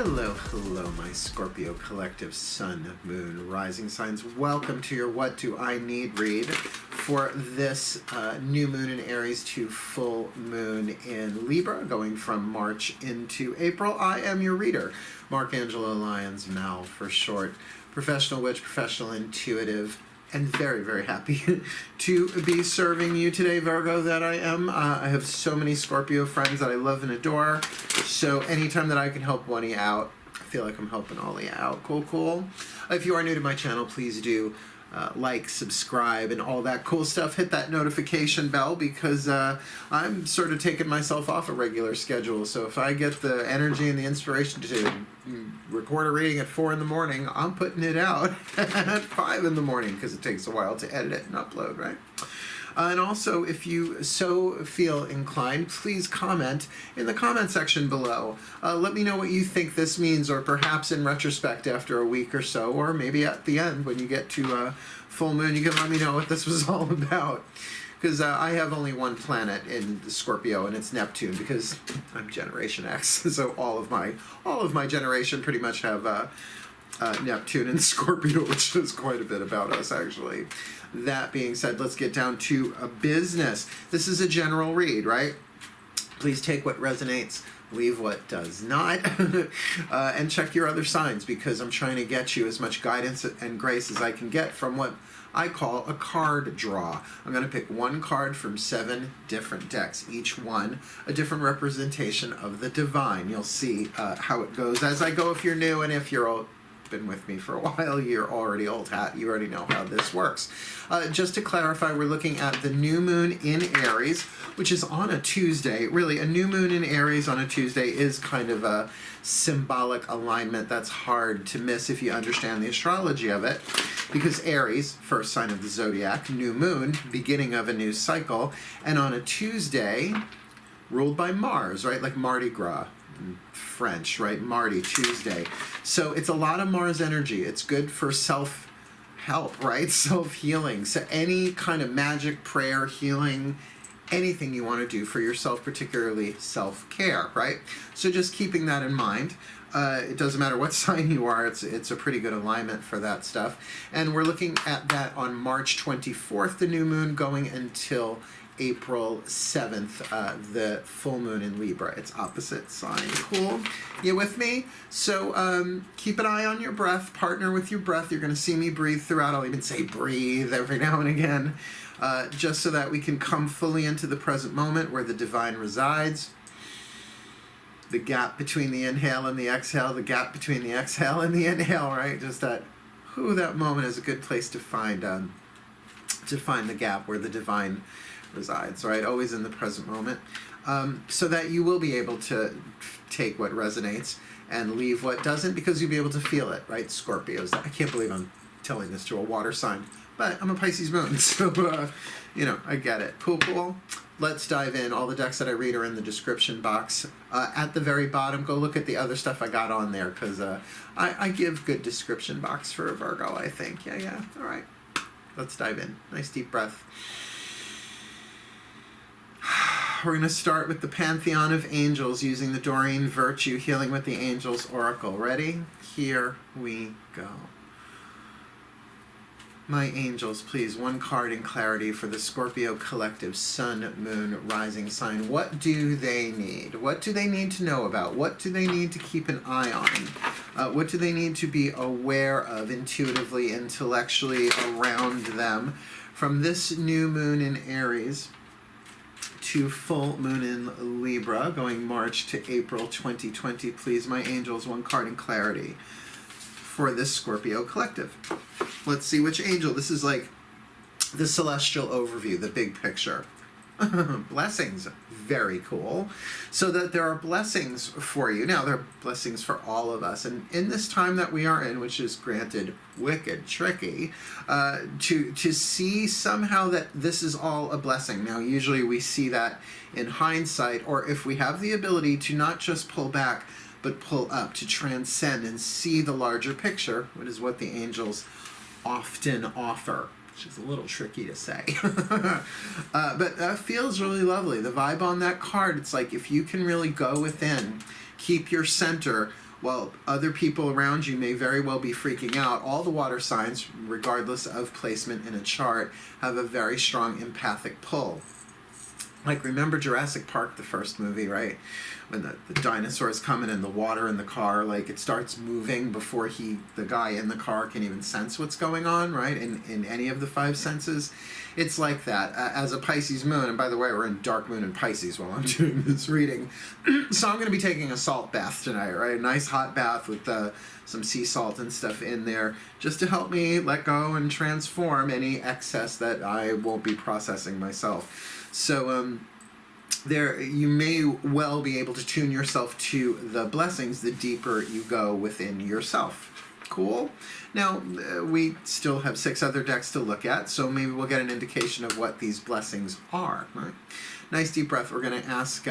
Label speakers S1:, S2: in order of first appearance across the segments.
S1: Hello, hello, my Scorpio collective sun, moon, rising signs. Welcome to your What Do I Need read for this new moon in Aries to full moon in Libra, going from March into April. I am your reader, Mark Angelo, Lyons, Mal for short, professional witch, professional intuitive, and very, very happy to be serving you today, Virgo, that I am. I have so many Scorpio friends that I love and adore, so anytime that I can help one of you out, I feel like I'm helping all of you out. Cool, cool. If you are new to my channel, please do like, subscribe, and all that cool stuff. Hit that notification bell because I'm sort of taking myself off a regular schedule, so if I get the energy and the inspiration to record a reading at 4 in the morning, I'm putting it out at 5 in the morning because it takes a while to edit it and upload, right? And also, if you so feel inclined, please comment in the comment section below. Let me know what you think this means, or perhaps in retrospect after a week or so, or maybe at the end when you get to full moon, you can let me know what this was all about. Because I have only one planet in Scorpio, and it's Neptune, because I'm Generation X. So all of my generation pretty much have Neptune and Scorpio, which is quite a bit about us, actually. That being said, let's get down to business. This is a general read, right? Please take what resonates, leave what does not, and check your other signs, because I'm trying to get you as much guidance and grace as I can get from what I call a card draw. I'm going to pick one card from 7 different decks, each one a different representation of the divine. You'll see how it goes as I go if you're new, and if you're been with me for a while, you're already old hat, you already know how this works. Just to clarify, we're looking at the new moon in Aries, which is on a Tuesday. Really, a new moon in Aries on a Tuesday is kind of a symbolic alignment that's hard to miss if you understand the astrology of it, because Aries, first sign of the zodiac, new moon, beginning of a new cycle, and on a Tuesday, ruled by Mars, right? Like Mardi Gras. French, right? Mardi, Tuesday. So it's a lot of Mars energy. It's good for self-help, right? Self-healing. So any kind of magic, prayer, healing, anything you want to do for yourself, particularly self-care, right? So just keeping that in mind. It doesn't matter what sign you are, it's a pretty good alignment for that stuff. And we're looking at that on March 24th, the new moon, going until April 7th, the full moon in Libra. It's opposite sign. Cool? You with me? So keep an eye on your breath. Partner with your breath. You're going to see me breathe throughout. I'll even say breathe every now and again, just so that we can come fully into the present moment where the divine resides. The gap between the inhale and the exhale, the gap between the exhale and the inhale, right? Just that moment is a good place to find the gap where the divine resides, right? Always in the present moment, so that you will be able to take what resonates and leave what doesn't, because you'll be able to feel it, right? Scorpios. I can't believe I'm telling this to a water sign, but I'm a Pisces moon, so you know, I get it. Cool, cool. Let's dive in. All the decks that I read are in the description box. At the very bottom, go look at the other stuff I got on there, because I give good description box for a Virgo, I think. Yeah. All right. Let's dive in. Nice deep breath. We're going to start with the Pantheon of Angels using the Doreen Virtue Healing with the Angels Oracle. Ready? Here we go. My angels, please, one card in clarity for the Scorpio collective sun, moon, rising sign. What do they need? What do they need to know about? What do they need to keep an eye on? What do they need to be aware of intuitively, intellectually around them from this new moon in Aries to full moon in Libra, going March to April 2020. Please, my angels, one card in clarity for this Scorpio collective. Let's see which angel. This is like the celestial overview, the big picture. Blessings. Very cool. So that there are blessings for you. Now, there are blessings for all of us. And in this time that we are in, which is granted wicked, tricky, to see somehow that this is all a blessing. Now, usually we see that in hindsight, or if we have the ability to not just pull back, but pull up, to transcend and see the larger picture, which is what the angels often offer. Which is a little tricky to say. But that feels really lovely. The vibe on that card, it's like if you can really go within, keep your center, while other people around you may very well be freaking out, all the water signs, regardless of placement in a chart, have a very strong empathic pull. Like, remember Jurassic Park, the first movie, right? When the dinosaurs come in and the water in the car, like, it starts moving before the guy in the car can even sense what's going on, right? In any of the five senses. It's like that. As a Pisces moon, and by the way, we're in dark moon in Pisces while I'm doing this reading. So I'm going to be taking a salt bath tonight, right? A nice hot bath with some sea salt and stuff in there, just to help me let go and transform any excess that I won't be processing myself. So there, you may well be able to tune yourself to the blessings the deeper you go within yourself. Cool? Now, we still have 6 other decks to look at, so maybe we'll get an indication of what these blessings are. Right? Nice deep breath. We're going to ask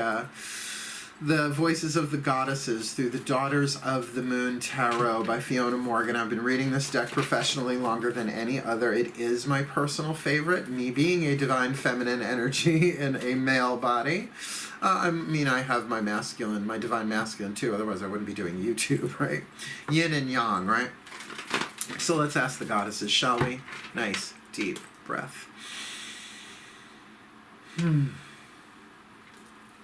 S1: the Voices of the Goddesses through the Daughters of the Moon Tarot by Fiona Morgan. I've been reading this deck professionally longer than any other. It is my personal favorite, me being a divine feminine energy in a male body. I mean, I have my masculine, my divine masculine too, otherwise I wouldn't be doing YouTube, right? Yin and yang, right? So let's ask the goddesses, shall we? Nice, deep breath.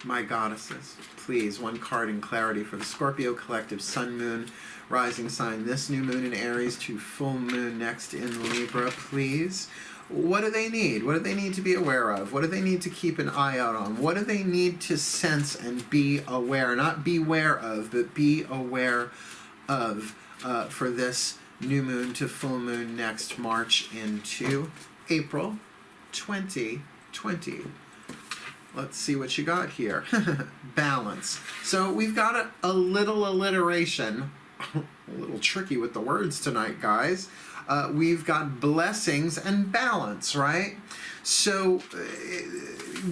S1: My goddesses, please, one card in clarity for the Scorpio collective sun, moon, rising sign, this new moon in Aries to full moon next in Libra, please. What do they need? What do they need to be aware of? What do they need to keep an eye out on? What do they need to sense and be aware? Not beware of, but be aware of for this new moon to full moon next March into April 2020. Let's see what you got here. Balance. So we've got a little alliteration. A little tricky with the words tonight, guys. We've got blessings and balance, right? So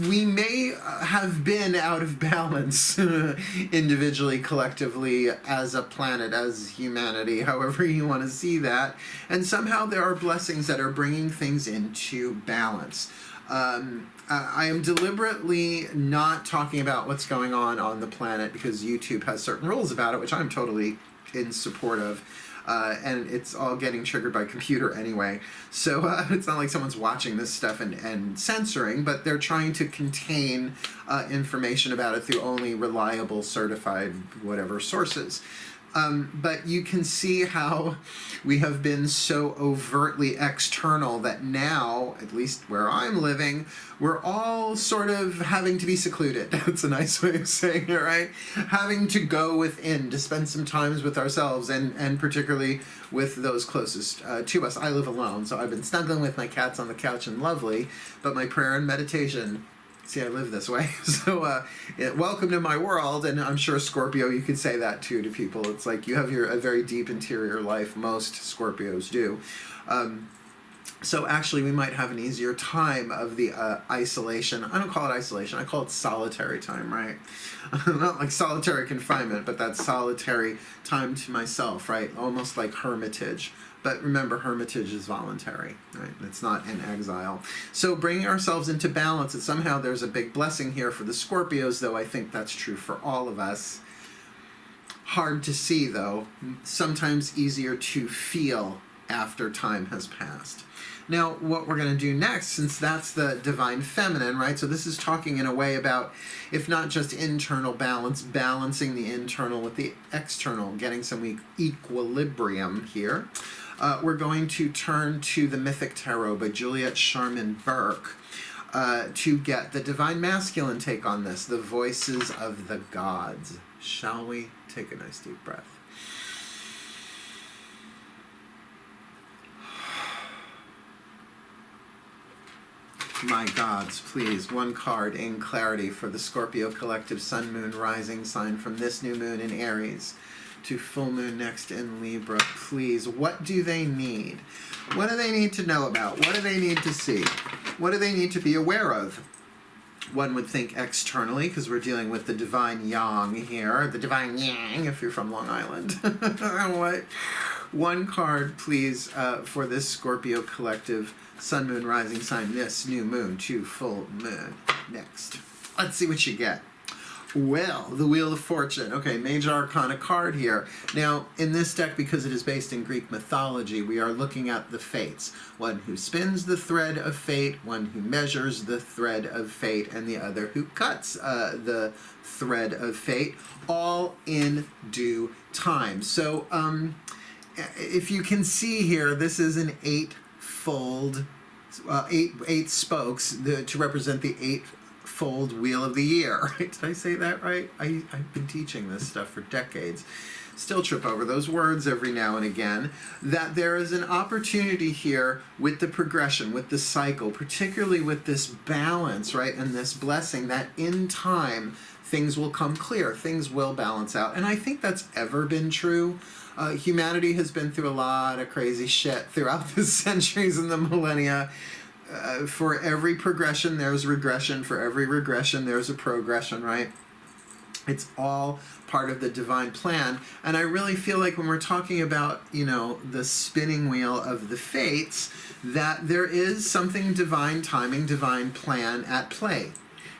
S1: we may have been out of balance individually, collectively, as a planet, as humanity, however you want to see that. And somehow there are blessings that are bringing things into balance. I am deliberately not talking about what's going on the planet because YouTube has certain rules about it, which I'm totally in support of. And it's all getting triggered by computer anyway. So it's not like someone's watching this stuff and censoring, but they're trying to contain information about it through only reliable, certified, whatever sources. But you can see how we have been so overtly external that now, at least where I'm living, we're all sort of having to be secluded. That's a nice way of saying it, right? Having to go within to spend some times with ourselves and particularly with those closest to us. I live alone, so I've been snuggling with my cats on the couch and lovely, but my prayer and meditation... See, I live this way. So, welcome to my world, and I'm sure, Scorpio, you could say that too to people. It's like you have a very deep interior life. Most Scorpios do. So actually, we might have an easier time of the isolation. I don't call it isolation. I call it solitary time, right? Not like solitary confinement, but that solitary time to myself, right? Almost like hermitage. But remember, hermitage is voluntary, right? It's not in exile. So bringing ourselves into balance, and somehow there's a big blessing here for the Scorpios, though I think that's true for all of us. Hard to see, though. Sometimes easier to feel after time has passed. Now, what we're going to do next, since that's the divine feminine, right? So this is talking in a way about, if not just internal balance, balancing the internal with the external, getting some equilibrium here. We're going to turn to the Mythic Tarot by Juliet Sharman Burke to get the divine masculine take on this, the voices of the gods. Shall we take a nice deep breath? My gods, please, one card in clarity for the Scorpio collective sun, moon, rising sign from this new moon in Aries to full moon next in Libra. Please, what do they need? What do they need to know about? What do they need to see? What do they need to be aware of? One would think externally, because we're dealing with the divine yang here, the divine yang, if you're from Long Island. What? One card, please, for this Scorpio collective sun, moon, rising sign, this new moon to full moon next. Let's see what you get. Well, the Wheel of Fortune. Okay, Major Arcana card here. Now, in this deck, because it is based in Greek mythology, we are looking at the fates. One who spins the thread of fate, one who measures the thread of fate, and the other who cuts the thread of fate, all in due time. So, if you can see here, this is an eightfold, eight spokes to represent the eightfold wheel of the year. Did I say that right? I've been teaching this stuff for decades. Still trip over those words every now and again. That there is an opportunity here with the progression, with the cycle, particularly with this balance, right, and this blessing, that in time things will come clear, things will balance out. And I think that's ever been true. Humanity has been through a lot of crazy shit throughout the centuries and the millennia. For every progression, there's regression. For every regression, there's a progression, right? It's all part of the divine plan. And I really feel like when we're talking about, you know, the spinning wheel of the fates, that there is something divine timing, divine plan at play.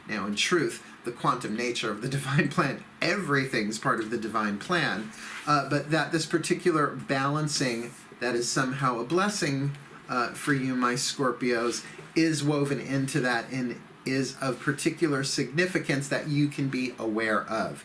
S1: Now, in truth, the quantum nature of the divine plan, everything's part of the divine plan, but that this particular balancing that is somehow a blessing for you, my Scorpios, is woven into that and is of particular significance that you can be aware of.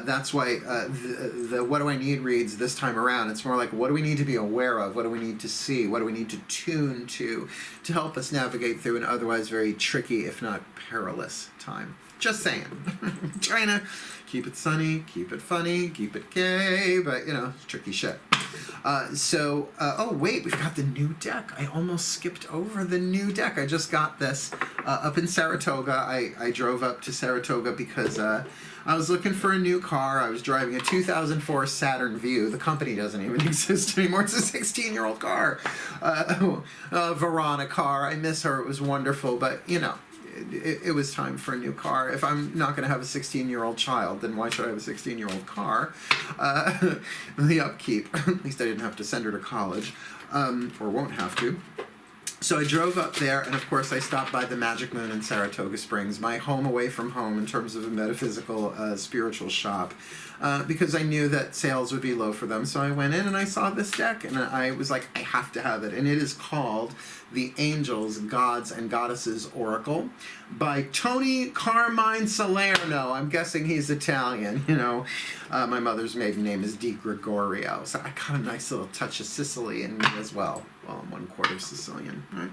S1: That's why the What Do I Need reads this time around, it's more like, what do we need to be aware of? What do we need to see? What do we need to tune to help us navigate through an otherwise very tricky, if not perilous, time? Just saying. Trying to keep it sunny, keep it funny, keep it gay, but, you know, tricky shit. Oh wait, we've got the new deck. I almost skipped over the new deck. I just got this up in Saratoga. I drove up to Saratoga because I was looking for a new car. I was driving a 2004 Saturn Vue. The company doesn't even exist anymore. It's a 16-year-old car. Verona car. I miss her. It was wonderful, but, you know, it was time for a new car. If I'm not going to have a 16-year-old child, then why should I have a 16-year-old car? The upkeep. At least I didn't have to send her to college, or won't have to. So I drove up there, and of course I stopped by the Magic Moon in Saratoga Springs, my home away from home in terms of a metaphysical, spiritual shop, because I knew that sales would be low for them. So I went in and I saw this deck, and I was like, I have to have it. And it is called The Angels, Gods, and Goddesses Oracle by Tony Carmine Salerno. I'm guessing he's Italian, you know. My mother's maiden name is Di Gregorio, so I got a nice little touch of Sicily in me as well. Well, I'm 1/4 Sicilian, right?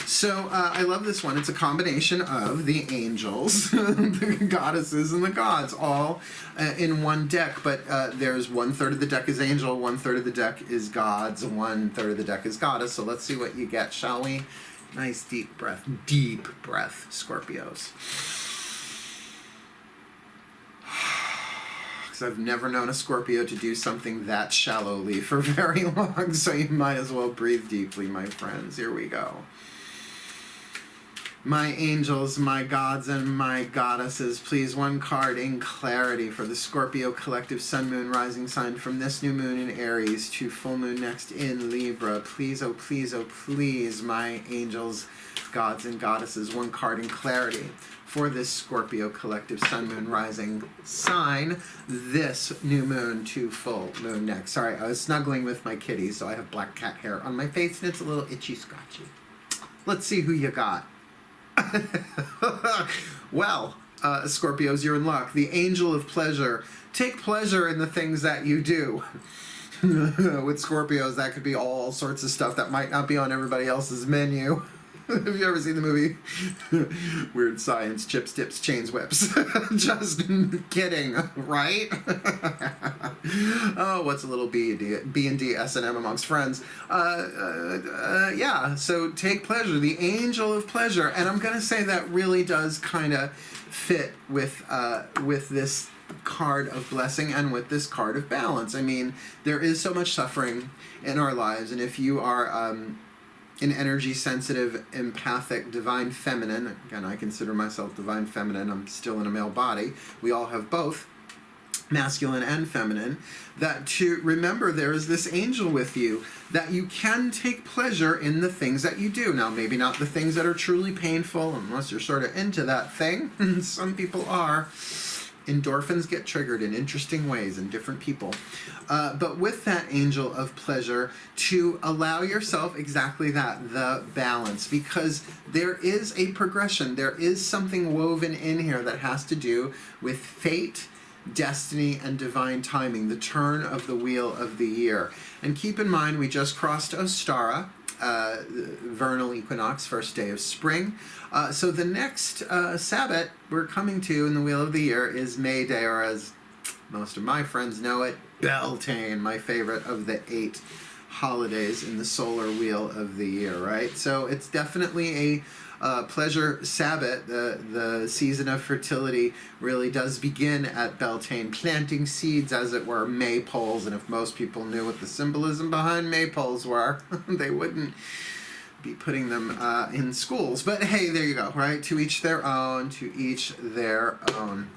S1: So I love this one. It's a combination of the angels, the goddesses, and the gods, all in one deck. But there's 1/3 of the deck is angel, 1/3 of the deck is gods, and 1/3 of the deck is goddess. So let's see what you get, shall we? Nice deep breath, Scorpios. I've never known a Scorpio to do something that shallowly for very long, so you might as well breathe deeply, my friends. Here we go. My angels, my gods, and my goddesses, please one card in clarity for the Scorpio collective sun, moon, rising sign from this new moon in Aries to full moon next in Libra. Please, oh please, oh please, my angels, gods, and goddesses, one card in clarity for this Scorpio collective sun, moon, rising sign this new moon to full moon next. Sorry, I was snuggling with my kitty, so I have black cat hair on my face, and it's a little itchy scratchy. Let's see who you got. Well, Scorpios, you're in luck. The angel of pleasure. Take pleasure in the things that you do. With Scorpios, that could be all sorts of stuff that might not be on everybody else's menu. Have you ever seen the movie Weird Science, Chips, Dips, Chains, Whips? Just kidding, right? Oh, what's a little B&D S&M amongst friends? Yeah, so take pleasure, the angel of pleasure. And I'm going to say that really does kind of fit with this card of blessing and with this card of balance. I mean, there is so much suffering in our lives, and if you are an energy sensitive, empathic, divine feminine, again, I consider myself divine feminine, I'm still in a male body, we all have both, masculine and feminine, that to remember there is this angel with you, that you can take pleasure in the things that you do. Now, maybe not the things that are truly painful, unless you're sort of into that thing, some people are, Endorphins get triggered in interesting ways in different people. But with that angel of pleasure, to allow yourself exactly that, the balance, because there is a progression. There is something woven in here that has to do with fate, destiny, and divine timing, the turn of the wheel of the year. And keep in mind, we just crossed Ostara, vernal equinox, first day of spring. So the next Sabbath we're coming to in the wheel of the year is May Day, or as most of my friends know it, Beltane, my favorite of the 8 holidays in the solar wheel of the year, right? So it's definitely a pleasure Sabbath. The season of fertility really does begin at Beltane, planting seeds, as it were, maypoles. And if most people knew what the symbolism behind maypoles were, they wouldn't be putting them in schools. But hey, there you go, right? To each their own, to each their own.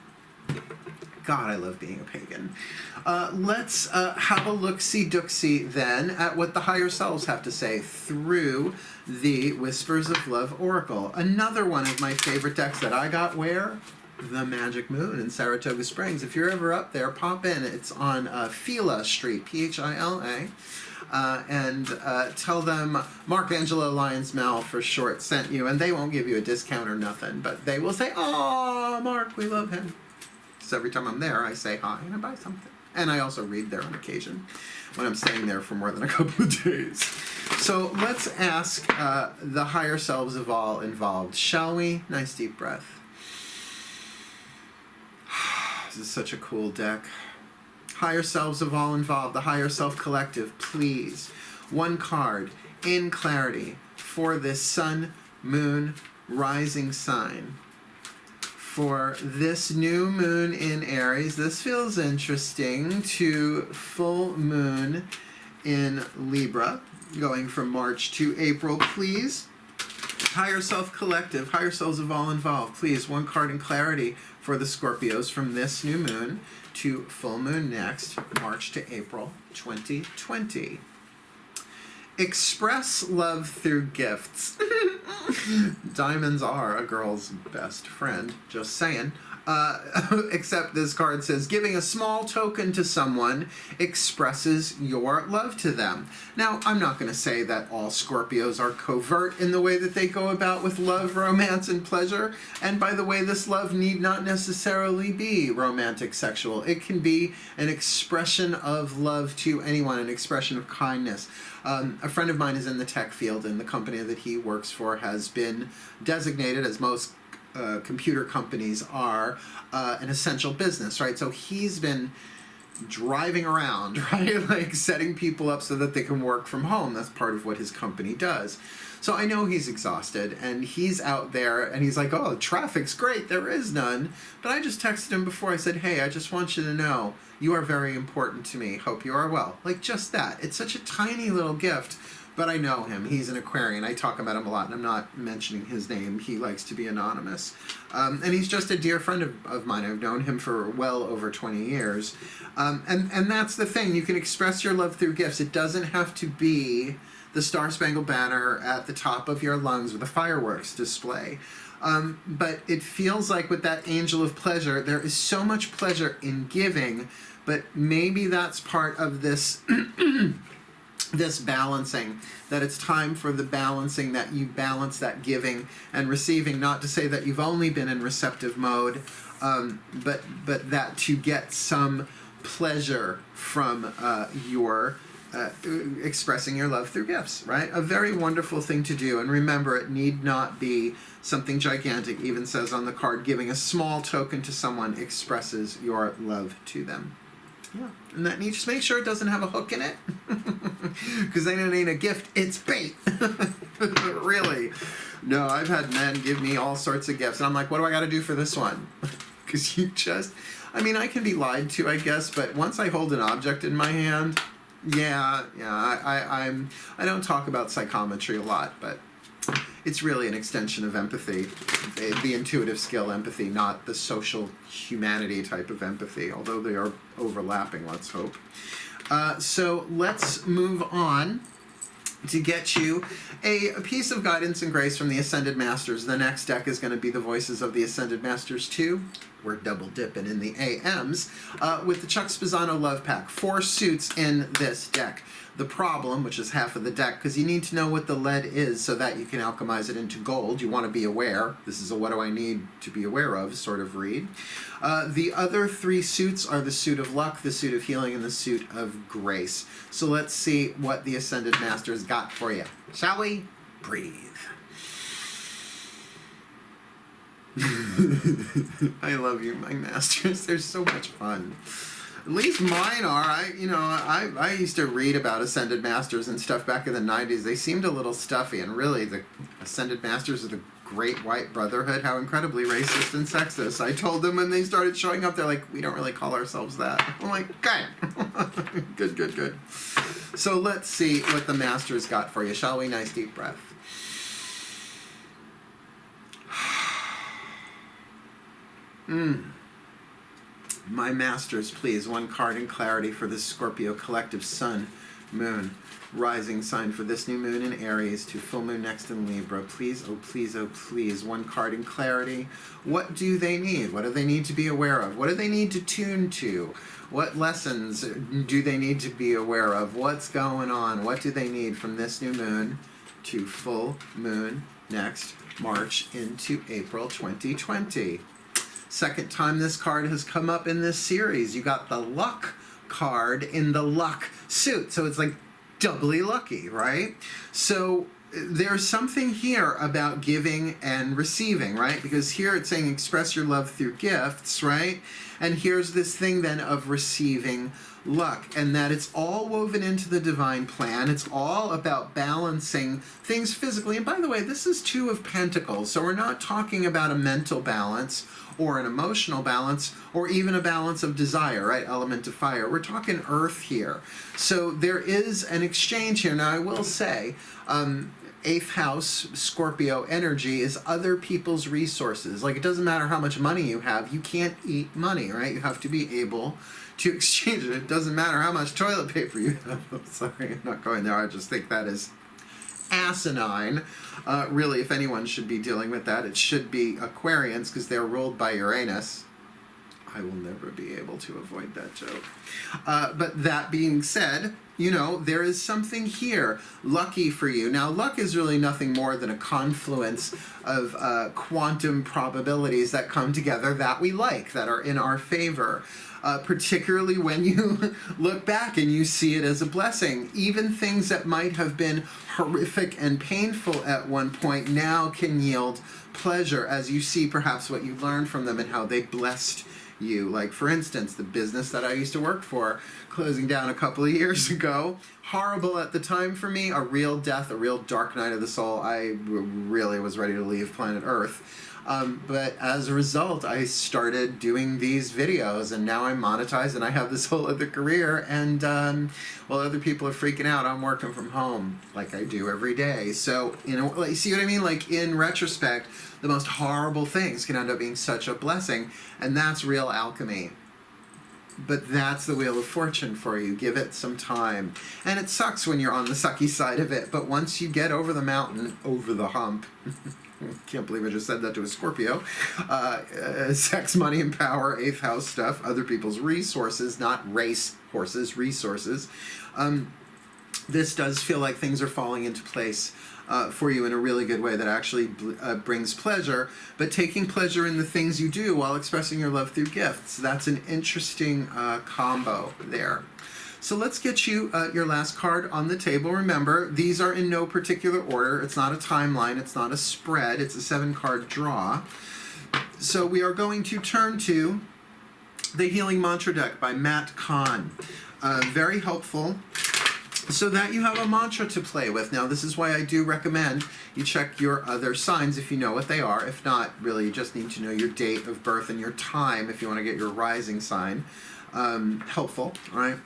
S1: God, I love being a pagan. Let's have a look-see-dook-see then at what the higher selves have to say through the Whispers of Love Oracle. Another one of my favorite decks that I got where? The Magic Moon in Saratoga Springs. If you're ever up there, pop in. It's on Phila Street, Phila. And tell them Mark Angelo Lyons Mal for short sent you, and they won't give you a discount or nothing, but they will say, "Oh, Mark, we love him." So every time I'm there, I say hi and I buy something. And I also read there on occasion when I'm staying there for more than a couple of days. So let's ask the higher selves of all involved, shall we? Nice deep breath. This is such a cool deck. Higher selves of all involved, the higher self collective, please. One card in clarity for this sun, moon, rising sign. For this new moon in Aries, this feels interesting, to full moon in Libra, going from March to April, please. Higher self collective, higher selves of all involved, please. One card in clarity for the Scorpios from this new moon to full moon next, March to April 2020. Express love through gifts. Diamonds are a girl's best friend, just saying. Except this card says, giving a small token to someone expresses your love to them. Now, I'm not going to say that all Scorpios are covert in the way that they go about with love, romance, and pleasure. And by the way, this love need not necessarily be romantic, sexual. It can be an expression of love to anyone, an expression of kindness. A friend of mine is in the tech field, and the company that he works for has been designated, as most computer companies are, an essential business, right? So he's been driving around, right? Like setting people up so that they can work from home. That's part of what his company does. So I know he's exhausted, and he's out there, and he's like, oh, traffic's great, there is none. But I just texted him before. I said, hey, I just want you to know you are very important to me. Hope you are well. Like, just that. It's such a tiny little gift. But I know him. He's an Aquarian. I talk about him a lot, and I'm not mentioning his name. He likes to be anonymous. And he's just a dear friend of mine. I've known him for well over 20 years. And that's the thing. You can express your love through gifts. It doesn't have to be the Star-Spangled Banner at the top of your lungs with a fireworks display. But it feels like with that angel of pleasure, there is so much pleasure in giving, but maybe that's part of this this balancing, that it's time for the balancing, that you balance that giving and receiving. Not to say that you've only been in receptive mode, but that to get some pleasure from your expressing your love through gifts, right? A very wonderful thing to do. And remember, it need not be something gigantic. Even says on the card, giving a small token to someone expresses your love to them. Yeah, and that needs, just make sure it doesn't have a hook in it, because then it ain't a gift, it's bait. Really. No, I've had men give me all sorts of gifts, and I'm like, what do I got to do for this one? Because you just, I mean, I can be lied to, I guess, but once I hold an object in my hand, I don't talk about psychometry a lot, but it's really an extension of empathy, the intuitive skill empathy, not the social humanity type of empathy, although they are overlapping, let's hope. So let's move on to get you a piece of guidance and grace from the Ascended Masters. The next deck is going to be the Voices of the Ascended Masters 2. we're double dipping in the AMs with the Chuck Spezzano Love Pack. 4 suits in this deck. The problem, which is half of the deck, because you need to know what the lead is so that you can alchemize it into gold. You want to be aware. This is a what do I need to be aware of sort of read. The other 3 suits are the suit of luck, the suit of healing, and the suit of grace. So let's see what the Ascended Masters got for you. Shall we? Breathe. I love you, my masters. They're so much fun. At least mine are. I used to read about Ascended Masters and stuff back in the 90s. They seemed a little stuffy, and really the Ascended Masters of the Great White Brotherhood, how incredibly racist and sexist. I told them when they started showing up, they're like, we don't really call ourselves that. I'm like, good. good. So let's see what the Masters got for you, shall we? Nice deep breath. My masters, please, 1 card in clarity for this Scorpio collective sun, moon, rising sign for this new moon in Aries to full moon next in Libra. Please, oh please, oh please, 1 card in clarity. What do they need? What do they need to be aware of? What do they need to tune to? What lessons do they need to be aware of? What's going on? What do they need from this new moon to full moon next March into April 2020? Second time this card has come up in this series. You got the luck card in the luck suit. So it's like doubly lucky, right? So there's something here about giving and receiving, right? Because here it's saying express your love through gifts, right? And here's this thing then of receiving luck, and that it's all woven into the divine plan. It's all about balancing things physically. And by the way, this is 2 of Pentacles, so we're not talking about a mental balance or an emotional balance or even a balance of desire, right? Element of fire. We're talking earth here. So there is an exchange here. Now I will say, 8th house Scorpio energy is other people's resources. Like, it doesn't matter how much money you have, you can't eat money, right? You have to be able to exchange it. It doesn't matter how much toilet paper you have. I'm sorry, I'm not going there. I just think that is asinine. Really, if anyone should be dealing with that, it should be Aquarians, because they're ruled by Uranus. I will never be able to avoid that joke. But that being said, you know, there is something here lucky for you. Now, luck is really nothing more than a confluence of quantum probabilities that come together that we like, that are in our favor. Particularly when you look back and you see it as a blessing. Even things that might have been horrific and painful at one point now can yield pleasure as you see perhaps what you learned from them and how they blessed you. Like, for instance, the business that I used to work for, closing down a couple of years ago. Horrible at the time for me, a real death, a real dark night of the soul. I really was ready to leave planet Earth. But as a result, I started doing these videos, and now I'm monetized, and I have this whole other career, and while other people are freaking out, I'm working from home like I do every day. So, you know, like, see what I mean? Like, in retrospect, the most horrible things can end up being such a blessing, and that's real alchemy. But that's the wheel of fortune for you. Give it some time. And it sucks when you're on the sucky side of it, but once you get over the mountain, over the hump, can't believe I just said that to a Scorpio. Sex, money, and power, 8th house stuff, other people's resources, not race horses, resources. This does feel like things are falling into place for you in a really good way that actually brings pleasure, but taking pleasure in the things you do while expressing your love through gifts. That's an interesting combo there. So let's get you your last card on the table. Remember, these are in no particular order. It's not a timeline. It's not a spread. It's a 7-card draw. So we are going to turn to the Healing Mantra deck by Matt Kahn. Very helpful, so that you have a mantra to play with. Now, this is why I do recommend you check your other signs if you know what they are. If not, really, you just need to know your date of birth and your time if you want to get your rising sign. Helpful, right?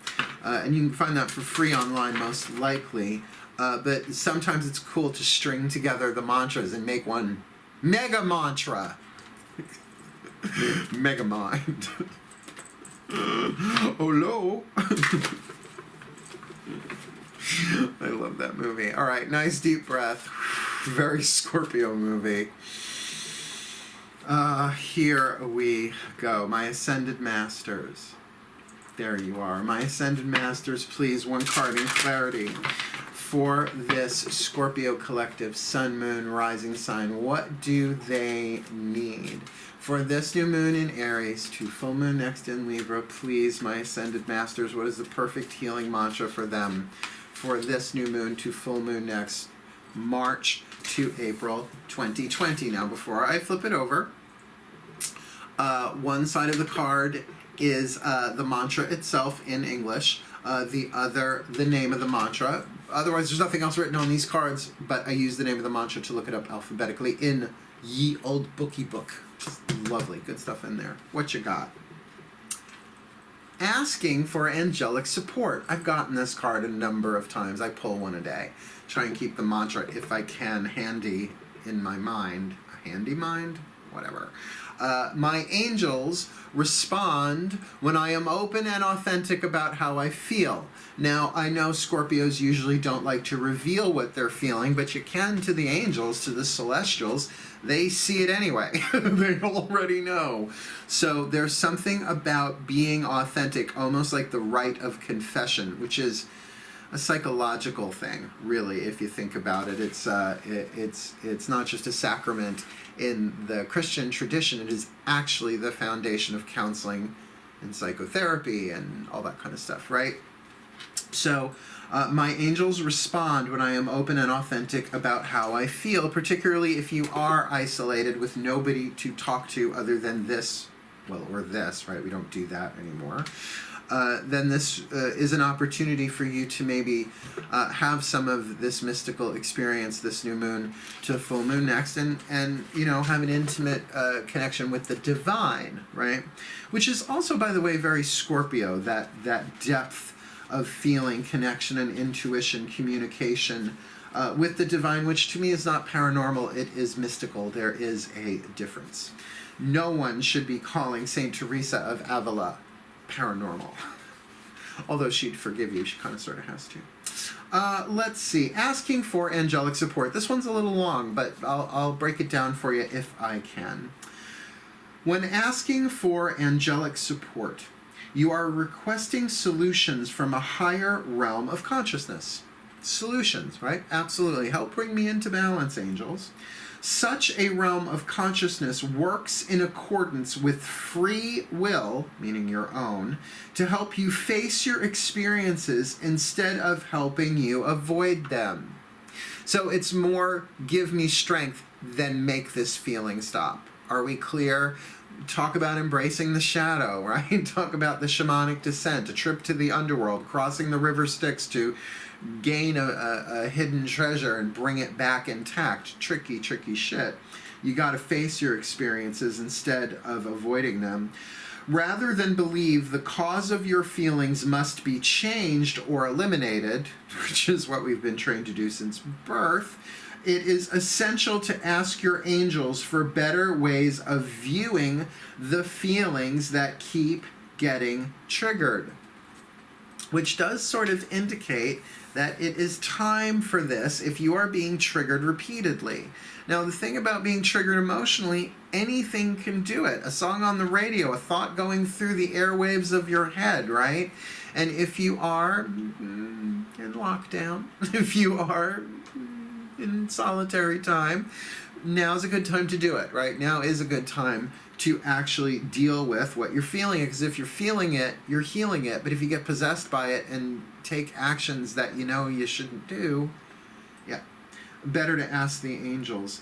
S1: And you can find that for free online, most likely. But sometimes it's cool to string together the mantras and make one mega mantra. Mega mind. Oh, no. I love that movie. All right, nice deep breath. Very Scorpio movie. Here we go. My Ascended Masters. There you are. My Ascended Masters, please, one card in clarity. For this Scorpio collective, Sun, Moon, Rising sign, what do they need? For this new moon in Aries to full moon next in Libra, please, my Ascended Masters, what is the perfect healing mantra for them? For this new moon to full moon next March to April 2020. Now, before I flip it over, one side of the card is the mantra itself in English, the other, the name of the mantra. Otherwise, there's nothing else written on these cards, but I use the name of the mantra to look it up alphabetically in Ye Old Bookie Book. Just lovely, good stuff in there. What you got? Asking for angelic support. I've gotten this card a number of times. I pull one a day. Try and keep the mantra, if I can, handy in my mind. A handy mind? Whatever. My angels respond when I am open and authentic about how I feel. Now, I know Scorpios usually don't like to reveal what they're feeling, but you can to the angels, to the celestials. They see it anyway. They already know. So there's something about being authentic, almost like the rite of confession, which is a psychological thing, really, if you think about it. It's not just a sacrament in the Christian tradition. It is actually the foundation of counseling and psychotherapy and all that kind of stuff, right? So my angels respond when I am open and authentic about how I feel, particularly if you are isolated with nobody to talk to other than this, well, or this, right? We don't do that anymore. Then this is an opportunity for you to maybe have some of this mystical experience, this new moon to full moon next, and you know, have an intimate connection with the divine, right? Which is also, by the way, very Scorpio, that depth of feeling, connection, and intuition, communication with the divine, which to me is not paranormal, it is mystical. There is a difference. No one should be calling Saint Teresa of Avila paranormal. Although she'd forgive you, she kind of sort of has to. Let's see. Asking for angelic support. This one's a little long, but I'll break it down for you if I can. When asking for angelic support, you are requesting solutions from a higher realm of consciousness. Solutions, right? Absolutely. Help bring me into balance, angels. Such a realm of consciousness works in accordance with free will, meaning your own, to help you face your experiences instead of helping you avoid them. So it's more give me strength than make this feeling stop. Are we clear? Talk about embracing the shadow, right? Talk about the shamanic descent, a trip to the underworld, crossing the river Styx to gain a hidden treasure and bring it back intact. Tricky, tricky shit. You got to face your experiences instead of avoiding them. Rather than believe the cause of your feelings must be changed or eliminated, which is what we've been trained to do since birth, it is essential to ask your angels for better ways of viewing the feelings that keep getting triggered. Which does sort of indicate that it is time for this if you are being triggered repeatedly. Now, the thing about being triggered emotionally, anything can do it. A song on the radio, a thought going through the airwaves of your head, right? And if you are in lockdown, if you are in solitary time, now's a good time to do it, right? Now is a good time to actually deal with what you're feeling, because if you're feeling it, you're healing it. But if you get possessed by it and take actions that you know you shouldn't do, yeah, better to ask the angels.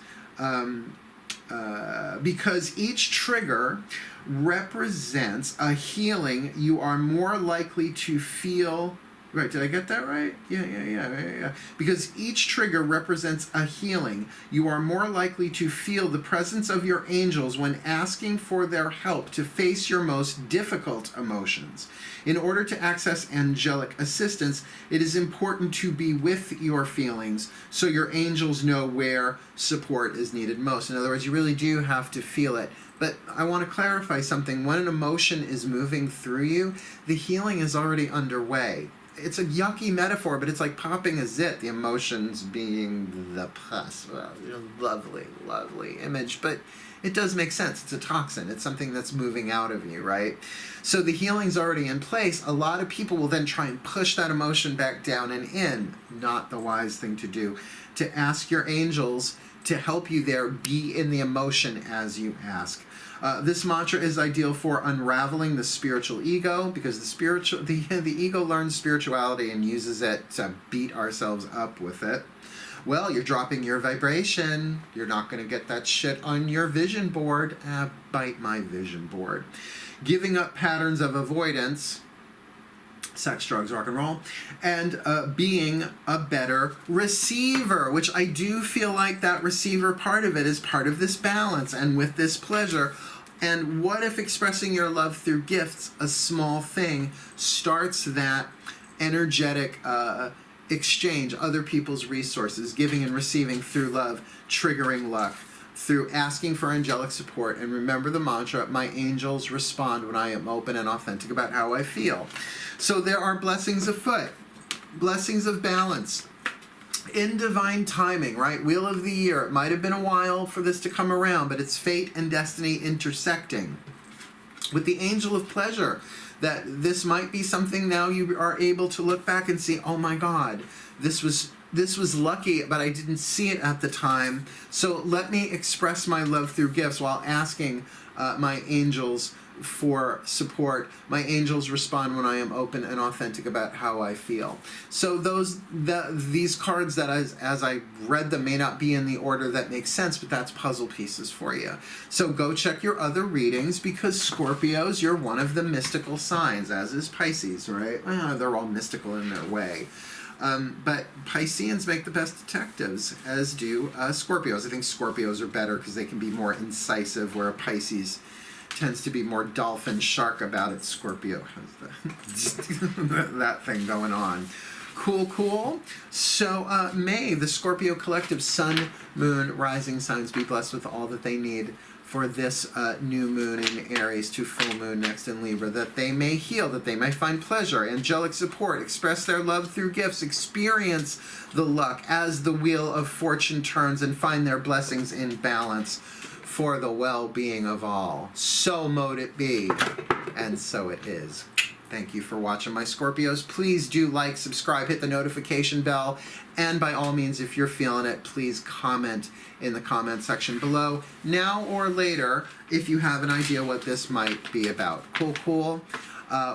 S1: Because each trigger represents a healing you are more likely to feel. Right, did I get that right? Yeah. Because each trigger represents a healing. You are more likely to feel the presence of your angels when asking for their help to face your most difficult emotions. In order to access angelic assistance, it is important to be with your feelings so your angels know where support is needed most. In other words, you really do have to feel it. But I want to clarify something. When an emotion is moving through you, the healing is already underway. it's a yucky metaphor, but it's like popping a zit, the emotions being the pus. Well, lovely, lovely image, but it does make sense. It's a toxin. It's something that's moving out of you, right? So the healing's already in place. A lot of people will then try and push that emotion back down and in. Not the wise thing to do. To ask your angels to help you there, be in the emotion as you ask. This mantra is ideal for unraveling the spiritual ego, because the ego learns spirituality and uses it to beat ourselves up with it. Well, you're dropping your vibration. You're not going to get that shit on your vision board. Bite my vision board. Giving up patterns of avoidance, sex, drugs, rock and roll, and being a better receiver, which I do feel like that receiver part of it is part of this balance and with this pleasure. And what if expressing your love through gifts, a small thing, starts that energetic exchange, other people's resources, giving and receiving through love, triggering luck, through asking for angelic support. And remember the mantra, my angels respond when I am open and authentic about how I feel. So there are blessings afoot, blessings of balance, in divine timing, right? Wheel of the year. It might have been a while for this to come around, but it's fate and destiny intersecting. With the angel of pleasure, that this might be something now you are able to look back and see, oh my God, this was lucky, but I didn't see it at the time. So let me express my love through gifts while asking my angels for support. My angels respond when I am open and authentic about how I feel. So these cards that as I read them may not be in the order that makes sense, but that's puzzle pieces for you. So go check your other readings, because Scorpios, you're one of the mystical signs, as is Pisces, right? They're all mystical in their way. But Pisceans make the best detectives, as do Scorpios. I think Scorpios are better because they can be more incisive, where a Pisces tends to be more dolphin shark about it. Scorpio has that thing going on. Cool. So may the Scorpio collective sun, moon, rising signs be blessed with all that they need for this new moon in Aries to full moon next in Libra, that they may heal, that they may find pleasure, angelic support, express their love through gifts, experience the luck as the wheel of fortune turns, and find their blessings in balance for the well-being of all. So mote it be, and so it is. Thank you for watching, my Scorpios. Please do like, subscribe, hit the notification bell, and by all means, if you're feeling it, please comment in the comment section below, now or later, if you have an idea what this might be about. Cool.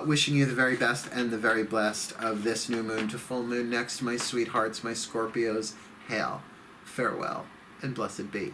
S1: Wishing you the very best and the very blessed of this new moon to full moon next, my sweethearts, my Scorpios. Hail, farewell, and blessed be.